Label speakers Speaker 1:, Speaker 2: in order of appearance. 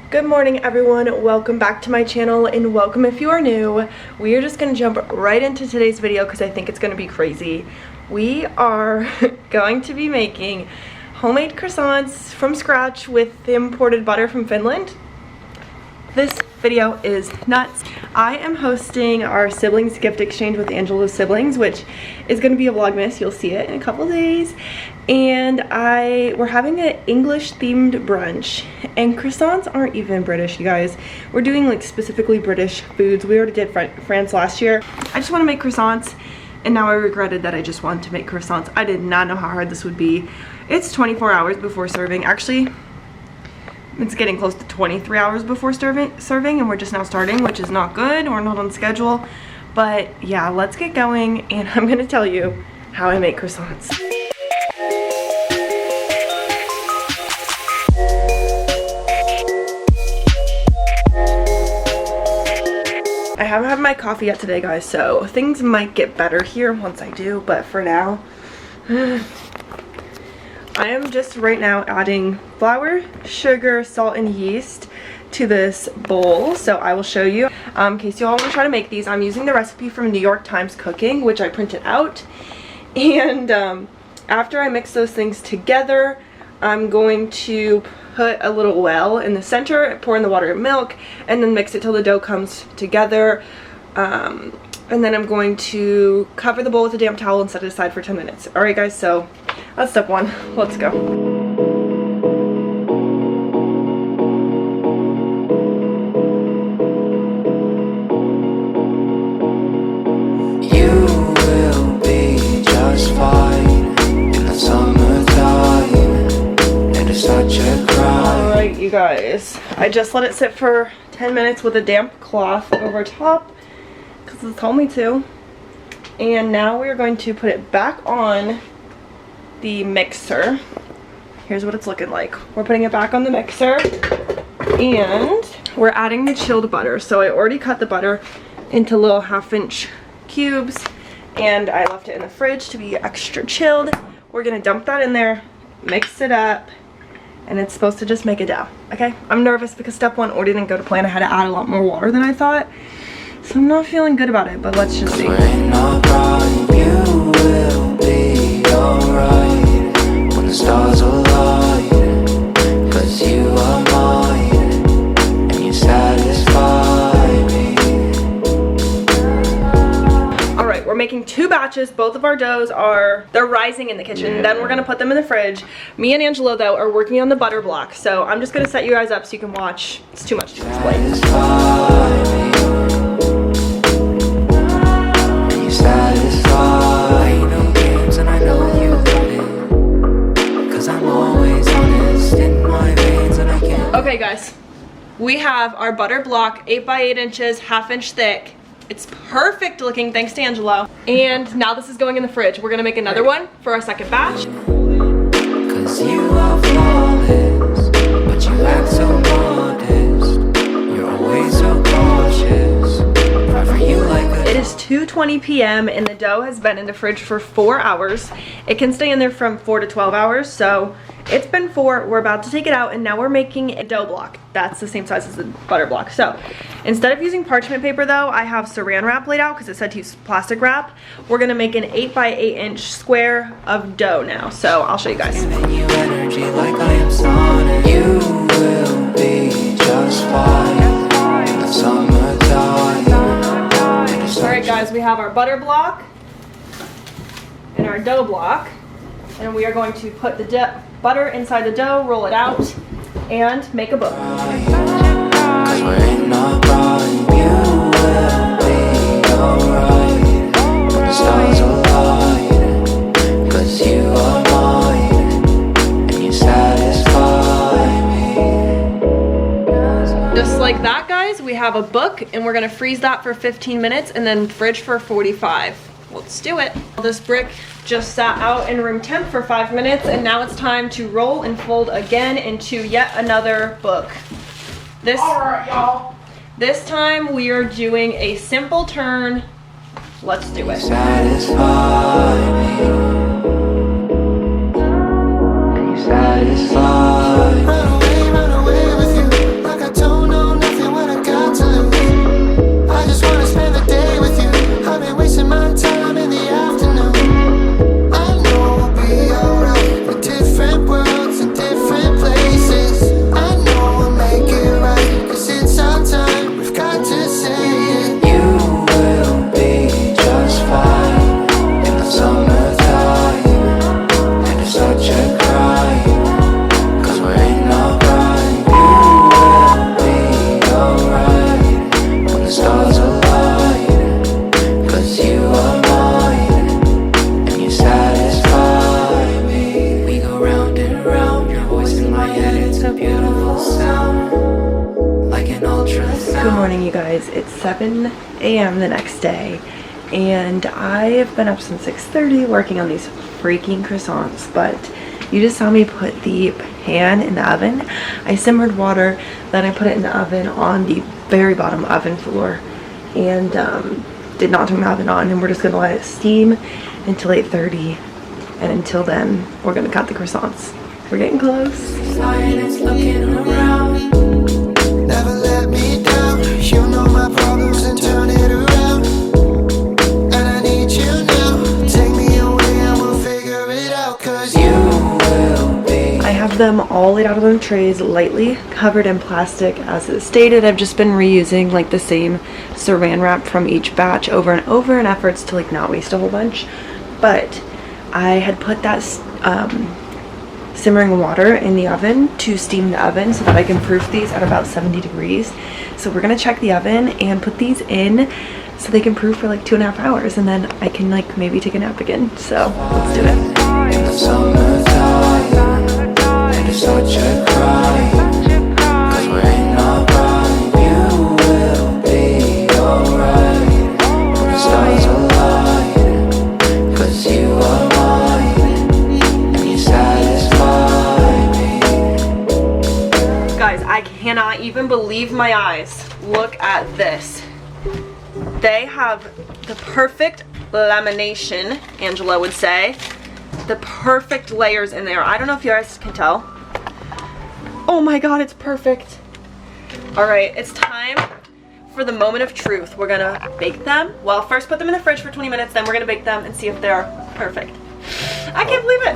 Speaker 1: Good morning everyone, welcome back to my channel and welcome if you are new. We are just going to jump right into today's video because I think it's going to be crazy. We are going to be making homemade croissants from scratch with imported butter from Finland. This video is nuts. I am hosting our siblings gift exchange with Angela's siblings, which is going to be a Vlogmas. You'll see it in a couple days. And we're having an English themed brunch, and croissants aren't even British, you guys. We're doing like specifically British foods. We already did France last year. I just want to make croissants, and now I regretted that I just wanted to make croissants. I did not know how hard this would be. It's 24 hours before serving. Actually, it's getting close to 23 hours before serving, and we're just now starting, which is not good. We're not on schedule. But yeah, let's get going, and I'm gonna tell you how I make croissants. I haven't had my coffee yet today, guys, so things might get better here once I do, but for now, I am just right now adding flour, sugar, salt, and yeast to this bowl. So I will show you. In case you all want to try to make these, I'm using the recipe from New York Times Cooking, which I printed out. And after I mix those things together, I'm going to put a little well in the center, pour in the water and milk, and then mix it till the dough comes together. And then I'm going to cover the bowl with a damp towel and set it aside for 10 minutes. Alright guys, so that's step one. Let's go.
Speaker 2: You will be just fine in the summertime. It is such a crime.
Speaker 1: Alright you guys, I just let it sit for 10 minutes with a damp cloth over top because it told me to. And now we're going to put it back on the mixer. Here's what it's looking like. We're putting it back on the mixer and we're adding the chilled butter. So I already cut the butter into little 1/2-inch cubes and I left it in the fridge to be extra chilled. We're gonna dump that in there, mix it up, and it's supposed to just make a dough. Okay, I'm nervous because step one already didn't go to plan. I had to add a lot more water than I thought, so I'm not feeling good about it, but let's just see.
Speaker 2: You will be alright when the stars align, 'cause you are mine and you satisfy me.
Speaker 1: Alright, we're making 2 batches. Both of our doughs they're rising in the kitchen. Then we're gonna put them in the fridge. Me and Angela though are working on the butter block, so I'm just gonna set you guys up so you can watch. It's too much to explain. Okay guys, we have our butter block, 8 by 8 inches, 1/2 inch thick. It's perfect looking, thanks to Angelo. And now this is going in the fridge. We're gonna make another one for our second batch.
Speaker 2: 'Cause you are flawless, but you act so modest. You're always so cautious. Fight for you like a
Speaker 1: It is 2:20 p.m. and the dough has been in the fridge for 4 hours. It can stay in there from 4 to 12 hours, so it's been 4. We're about to take it out, and now we're making a dough block. That's the same size as the butter block. So instead of using parchment paper though, I have saran wrap laid out because it said to use plastic wrap. We're gonna make an 8 by 8 inch square of dough now. So I'll show you guys.
Speaker 2: giving you energy like I am Sonic. You will be just fine in the summertime.
Speaker 1: Alright guys, we have our butter block and our dough block. And we are going to put the butter inside the dough, roll it out, and make a book.
Speaker 2: 'Cause we're in our prime. You will be alright when the stars align. 'Cause you are mine and you satisfy me.
Speaker 1: Just like that, guys, we have a book, and we're gonna freeze that for 15 minutes and then fridge for 45. Let's do it. This brick just sat out in room temp for 5 minutes, and now it's time to roll and fold again into yet another book. Alright, y'all. This time we are doing a simple turn. Let's do it.
Speaker 2: Satisfy me. And you satisfy me.
Speaker 3: Run away with you like I told
Speaker 2: an ultrasound.
Speaker 1: Good morning, you guys. It's 7 a.m. the next day, and I have been up since 6:30 working on these freaking croissants, but you just saw me put the pan in the oven. I simmered water, then I put it in the oven on the very bottom oven floor, and did not turn the oven on, and we're just gonna let it steam until 8:30, and until then, we're gonna cut the croissants. We're getting close.
Speaker 2: Silence looking around.
Speaker 3: Never let me down. You know my problems and turn it around. And I need you now. Take me away and we'll figure it out. Cause you will be.
Speaker 1: I have them all laid out on the trays, lightly covered in plastic as is stated. I've just been reusing like the same saran wrap from each batch over and over in efforts to like not waste a whole bunch. But I had put that simmering water in the oven to steam the oven so that I can proof these at about 70 degrees. So we're gonna check the oven and put these in so they can proof for like 2.5 hours, and then I can like maybe take a nap again. So let's do it.
Speaker 2: In the summertime, and it's such a crime, 'cause we're in our prime. You will be alright when the stars align, 'cause you are mine, and you satisfy me.
Speaker 1: Guys, I cannot even believe my eyes. Look at this. They have the perfect lamination, Angela would say. The perfect layers in there. I don't know if you guys can tell. Oh my god, it's perfect. Alright, it's time for the moment of truth. We're gonna bake them. Well, first put them in the fridge for 20 minutes, then we're gonna bake them and see if they're perfect. I can't believe it.